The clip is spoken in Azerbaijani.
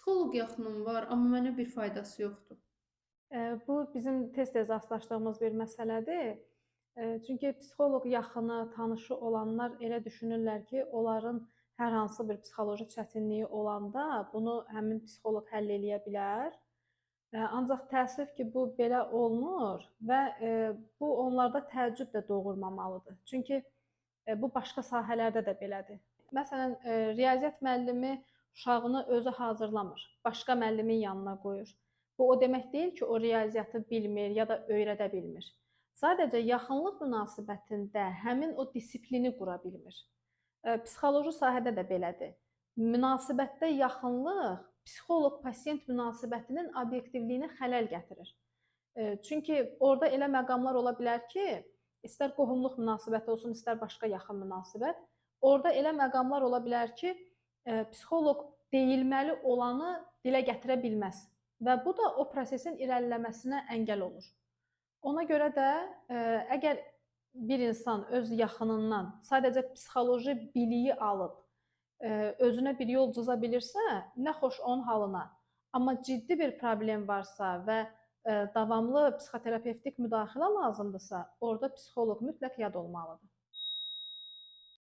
Psixoloq yaxınım var, amma mənə bir faydası yoxdur. Bu bizim tez-tez rastlaşdığımız bir məsələdir. Çünki psixoloq yaxını, tanışı olanlar elə düşünürlər ki, onların hər hansı bir psixoloji çətinliyi olanda bunu həmin psixoloq həll eləyə bilər. Ancaq təəssüf ki, bu belə olmur və bu onlarda təəccüb də doğurmamalıdır. Çünki bu başqa sahələrdə də belədir. Məsələn, riyaziyyat müəllimi uşağını özü hazırlamır, başqa müəllimin yanına qoyur. Bu o demək deyil ki, o riyaziyyatı bilmir ya da öyrədə bilmir. Sadəcə yaxınlıq münasibətində həmin o disiplini qura bilmir. Psixoloji sahədə də belədir. Münasibətdə yaxınlıq psixoloq-pasient münasibətinin obyektivliyinə xələl gətirir. Çünki orada elə məqamlar ola bilər ki, istər qohumluq münasibəti olsun, istər başqa yaxın münasibət, orada elə məqamlar ola bilər ki, psixoloq deyilməli olanı dilə gətirə bilməz və bu da o prosesin irəliləməsinə əngəl olur. Ona görə də əgər bir insan öz yaxınından sadəcə psixoloji biliyi alıb özünə bir yol cıza bilirsə, nə xoş onun halına. Amma ciddi bir problem varsa və davamlı psixoterapevtik müdaxilə lazımdırsa, orada psixoloq mütləq yad olmalıdır.